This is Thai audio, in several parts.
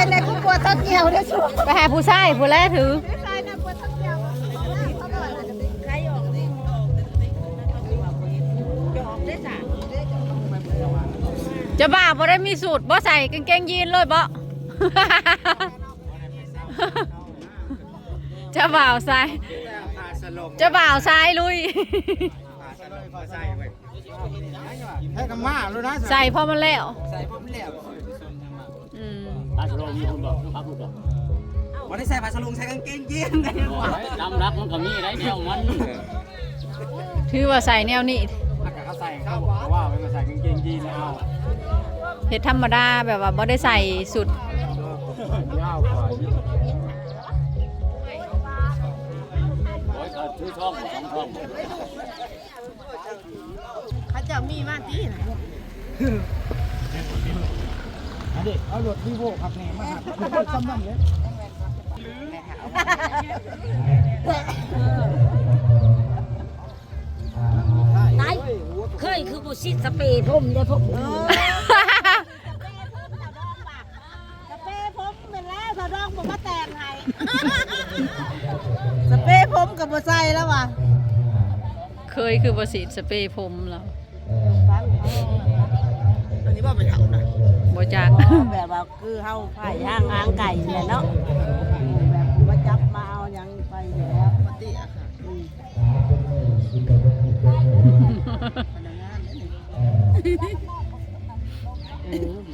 ในผู้ปวดท้องเกี่ยวได้ชัวไปหาผู้ชายผู้แรกถือจะบ้าบ่ได้มีสูตรบ่ใส่กางเกงยีนเลยบ่จะบ่าวซ้ายจะบ่าวซ้ายลุยให้กำมาเลยนะใส่พอมันแล้วปลาสลงมีคนบอกปลาพูดบอกวันนี้ใส่ปลาสลงใส่กางเกงยีนได้ดำรักมันก็มีได้เดียวมันถือว่าใส่แนวนี้เขาใส่เขาบอกว่าไม่มาใส่กางเกงยีนแล้วเฮ็ดธรรมดาแบบว่าบ่ได้ใส่สุดยาวกว่าโอ้ยเขาถือช่องสองช่องเขาจะมีมาตีอันนี้เอารถที่โบกขับแหน่มาซ้ำนั่นเลยตายเคยคือบุชิตสเปรย์ผมเดี๋ยวผมสเปรย์ผมเป็นแล้วสะดองผมมาแต่งให้สเปรย์ผมกับบุใส่แล้วว่ะเคยคือบ่สีสเปรย์ผมแล้วอันนี้บ่เป็นเท่านะบ่จักแบบว่าคือเฮาไผ่ย่างไก่เนี่ยเนาะแบบมาจับมาเอายังไปแล้วปกติอะค่ะ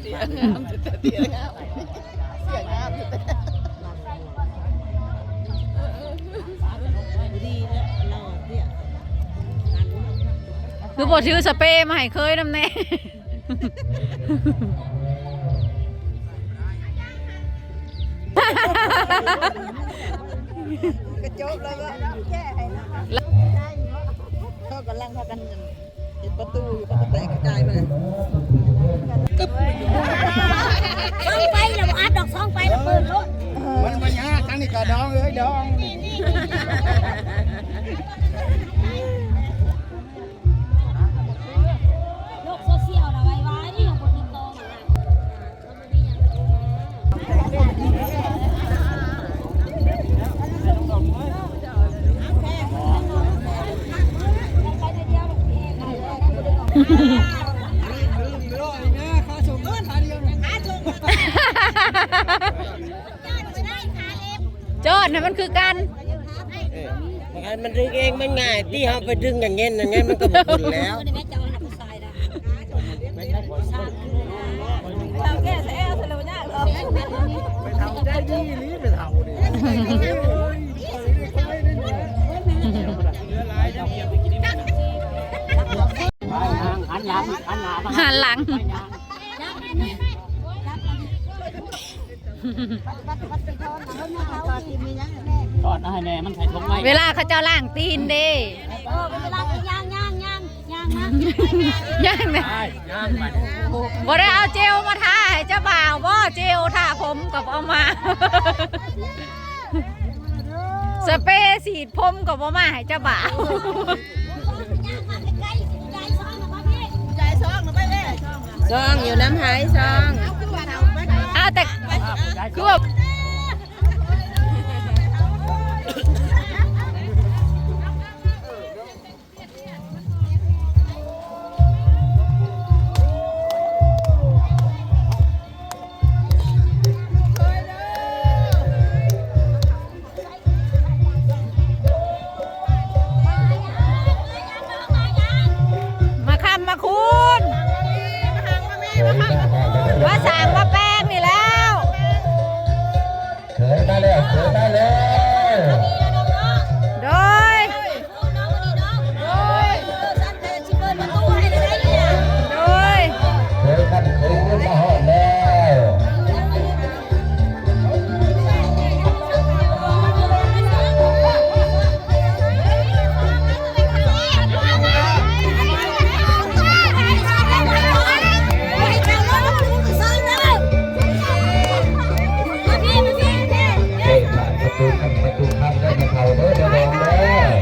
เสียงามเสียงามเสียงามดีนะเราเนี่ยคือบ่ถือสเปรย์มาให้เคยนำแน่กระจกเลยว่าแก้ให้นะเขากำลังพากันปิดประตูอยู่ก็แตกกระจายไปเลยซ่องไปแล้วอัดดอกซ่องไปแล้วเปิดรถมันมายากทั้งนี้ก็ดองเลยดองโลกโซเชียลนะไว้ที่ของคนติดต่อจอดนะมันคือกันมันดึงเองมันง่ายที่เขาไปดึงอย่างเงี้ยมันก็หมดแล้วเราแก้แซ่สนุกเนี่ยเราไปทำได้ดีนี่ไปทำดิหันหลังทอดให้แน่มันใส่ถุงไว้เวลาเขาเจ้าล่างตีนเด้เวลาย่างนะย่างนะบ่ได้เอาเจลมาทาให้เจ้าบ่าวบ่เจลทาผมกับเอามาสเปรย์สีดผมกับบ่มาให้เจ้าบ่าวซองอยู่น้ำหายซองแต่คือแบบว่าสั่งมาแป้งนี่แล้วเคยได้แล้วโดยเคยกันเคยขึ้นมาหอดแล้วประตูคำได้ในเขาเด้อเดี๋ยวลองเด้อ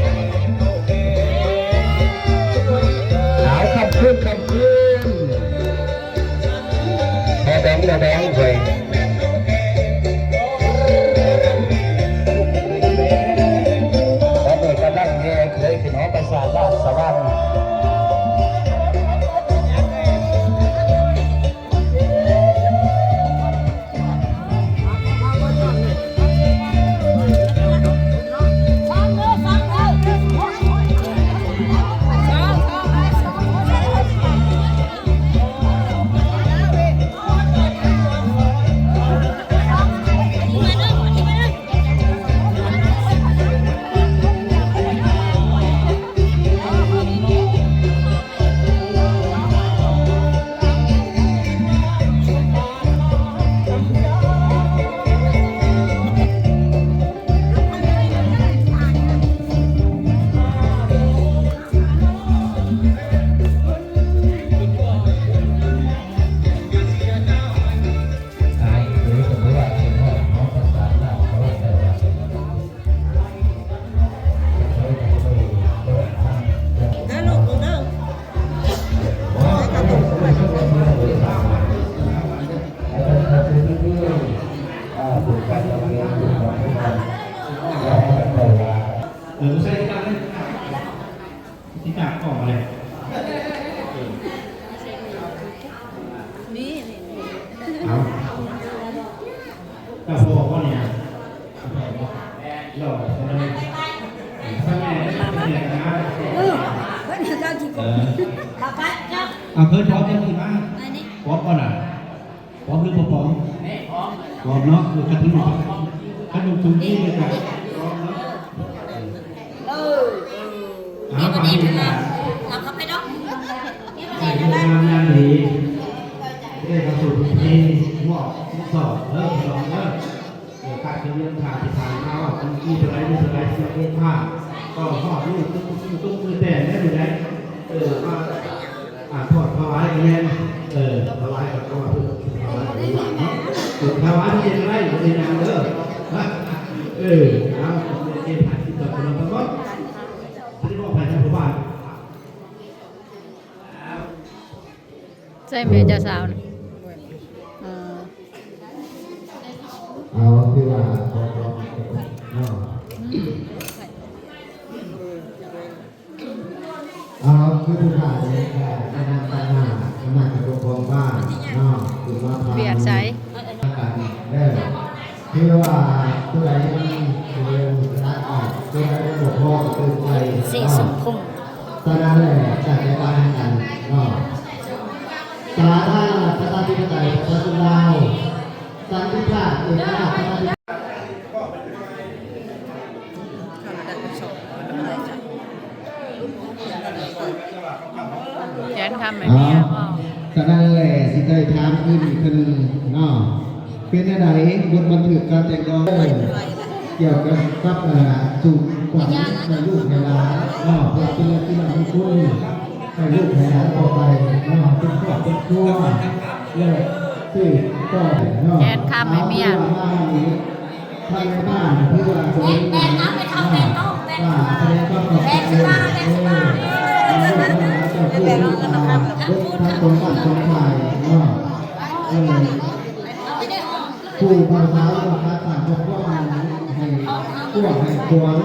หนาวคำคืนแบงค์เลย ใช่ที่ตั้งได้ที่จากก่อนเลย นี่ เอาก็พอว่าเนี่ยหล่อเลยถ้าแม่ไม่เนี่ยนะเอาเพิ่นพร้อมยังกี่บ้างพร้อมก่อนอ่ะพร้อมหรือพร้อมพร้อมเนาะคือกันทุกคนถ้าดูทุกที่เลยครับพร้อมเนาะเอาไปดีนะเราเข้าไปเนาะใส่งานงานดีได้กระสุนที่หมอกสอบสอบการเรียนผ่านที่ผ่านมาว่าคุณที่จะได้ไม่จะได้ที่เรียนผ่านก็หอบลูกตุ้มือแต่ได้ดูได้ว่าถอดภาวะกันแน่ภาวะกับภาวะภาวะดีกว่าเนาะภาวะที่จะได้เป็นอย่างเด้อเอาเรียนผ่านที่ต่อไปแล้วก็ที่บอกผ่านทางบ้าน ใช่ไหมเจ้าสาวนะเอาคือว่าเอาคือผู้ขายเนี่ยแต่ขนาดขนาดกับตัวบ้านเนาะคือว่าทำ เบียดใช้ กันได้คือว่าตัวไหนมันเร็วนะตัวไหนมันบกพร่องตัวใจสีสมพงษ์ตอนนั้นแหละจัดในบ้านกันเนาะสาธารณรัฐประชาธิปไตยประชาชนลาวสันติภาพเอกราช แกนคำแบบนี้ว่า ก็นั่นแหละสิได้ถามขึ้นขึ้นเนาะเป็นอะไรบทบันทึกการแต่งกลอนเกี่ยวกับสู่ความในลูกในหลานเนาะเพื่อเป็นที่เราไม่คุ้นให้ลูกในหลานต่อไปเนาะเป็นครอบเป็นครัวเลยที่ก็เนาะ แกนคำไม่มีอ่ะ ทางในบ้านเพื่อจะเป็นแม่น้ำไปทำแม่ต้มแม่แสดงความขอบคุณเป็นน้องกันนะครับทางตรงฝั่งตรงฝ่ายผู้ภาษาภาษาต่างพวกมันให้พวกให้ควร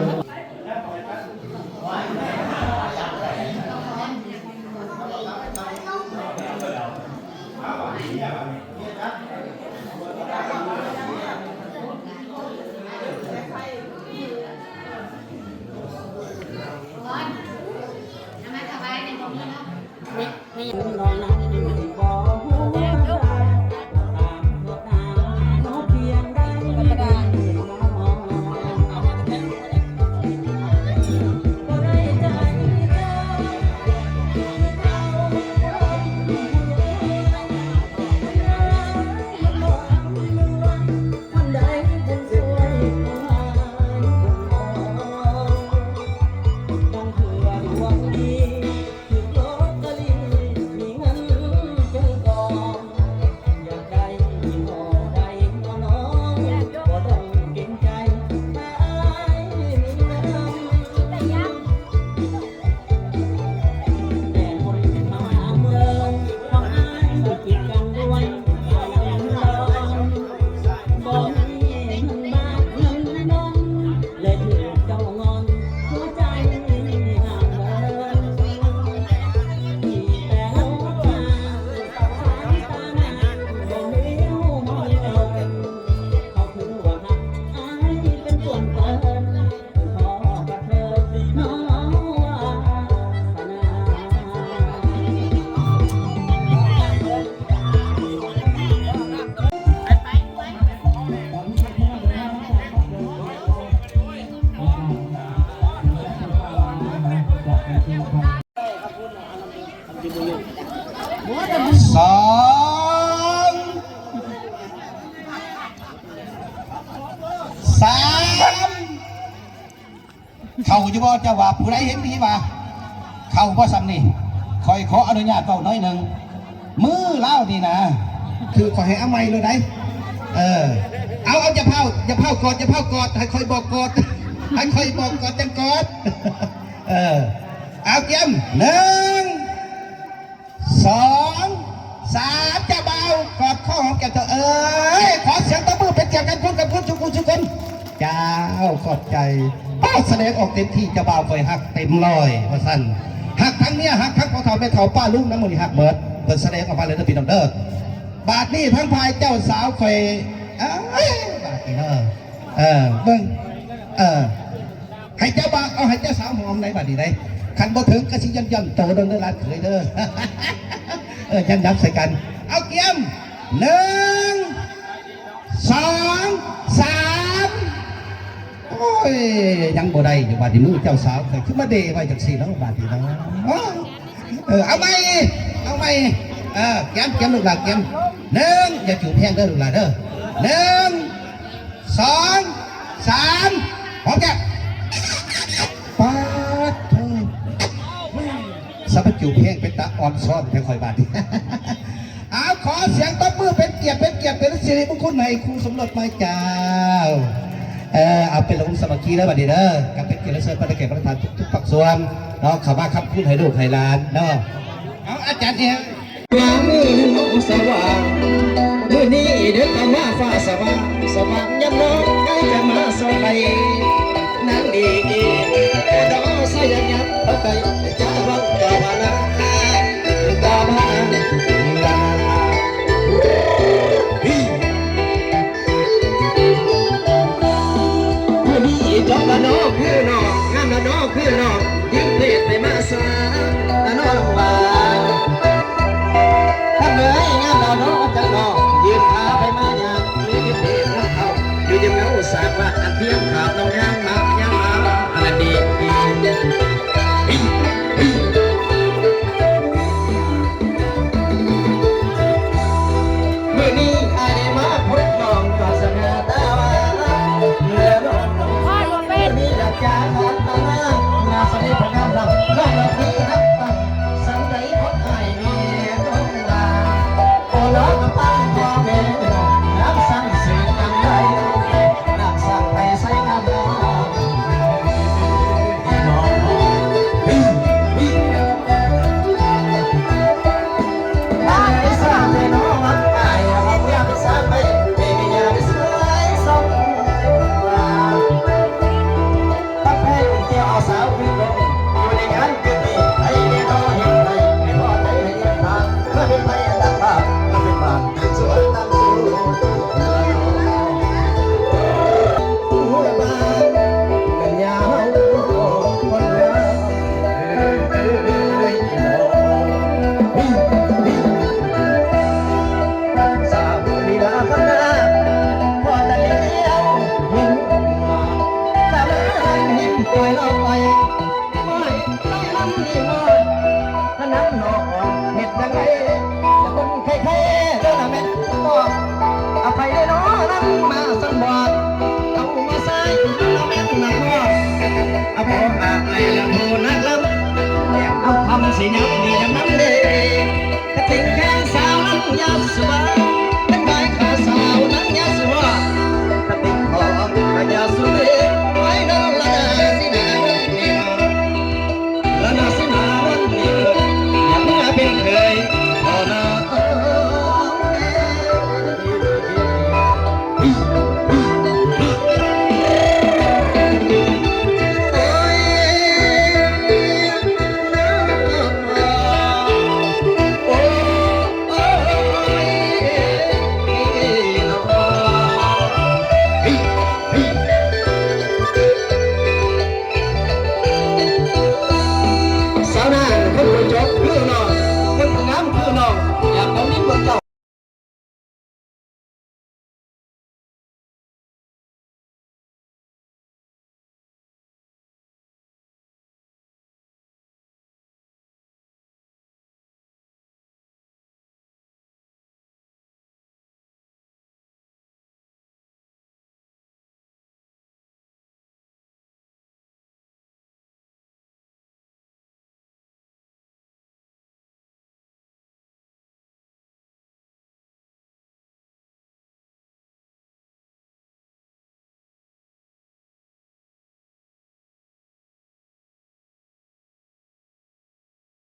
เขาจะบอกจะว่าผู้ใดเห็นดีว่าเขาบ่ซ้ำนี่คอยขออนุญาตเฝ้าน้อยหนึ่งมือเล่านี่นะคือขอให้เอาไม้เลยได้เอาจะเผากอดให้คอยบอกกอดให้คอยบอกกอดจังกอดเอาเกี่ยม1 2 3จะเบากอดข้อของแกเถอะขอเสียงตบมือเป็นเสียงกันพูดกับพูดทุกคนเจ้าขอบใจ แสดงออกเต็มที่จะบ่าวคอยหักเต็มร้อยว่าสั้นหักทั้งเนี้ยหักทั้งพ่อเฒ่าแม่เฒ่าป้าลุงน้ำมันหักเบิดเปิดแสดงออกมาเลยนะพี่น้องเด้อบาทนี้ทั้งพายเจ้าสาวคอยบาทนี้เด้อเบิ่งให้เจ้าบ่าวเอาให้เจ้าสาวหอมในบาทนี้ได้ขันบ่ถึงก็สิย่ำโตโดนเด้อร้านเคยเด้อยับใส่กันเอาเกียม1 2 3โอ้ยยังบ่ได้อยู่บาดนี้มือเจ้าสาวเคยขึ้นมาเดไว้จากสี่แล้วบาดนี้แล้วเอาไหมเกียมลูกหลานเกียม1อย่าจูบแพงเด้อลูกหลานเด้อ1 2 3พร้อมแกปาดสับจูบแพงเป็นตาอ่อนซ้อนแค่คอยบาดนี้เอาขอเสียงตบมือเป็นเกียรติเป็นสิริมงคลให้ครูสมรสมาเจ้าเอาเป็นลงสมัครแล้วบัดนี้เด้อกับเป็นเกียรติเชิญประเกศประธานทุกภาคส่วนเนาะขับมาขับพูดให้ลูกให้หลานเนาะเอาอาจารย์เนี่ยว่ามือน้องสว่างมือนี้เดินมาฟ้าสว่างยับน้องใกล้จะมาสบายนั่งดีแต่ดอกสายยับเอาไปจะวังกาวนาจบละน้องคือน้องงามละน้องคือน้องยิ่งเพลิดไปมาสาละน้องว่าถ้าเมื่อยงามละน้องจะน้องยืนขาไปมาอย่างนี้ยิ่งเพลิดน้ำเขาอยู่ยังเงาสาว่าอันเพียงขาดน้องย่างมาอันนั้นดีเมื่อนี้ไอ้ได้มาพบน้องก็สง่าตาว่าเมื่อน้องมีดอกจานทองมาหน้าสนิทพงามลำน้องเราพี่นักตั้งสังใจคนไอ้เมียต้องลาโอ้ล้อกับตั้งพ่อแม่น้ำสั่งสื่อกันได้น้ำสั่งไปใส่งามน้องสิยับนี่ยังน้ำเด้กระถิ่งแข้งสาวน้ำยับสบาย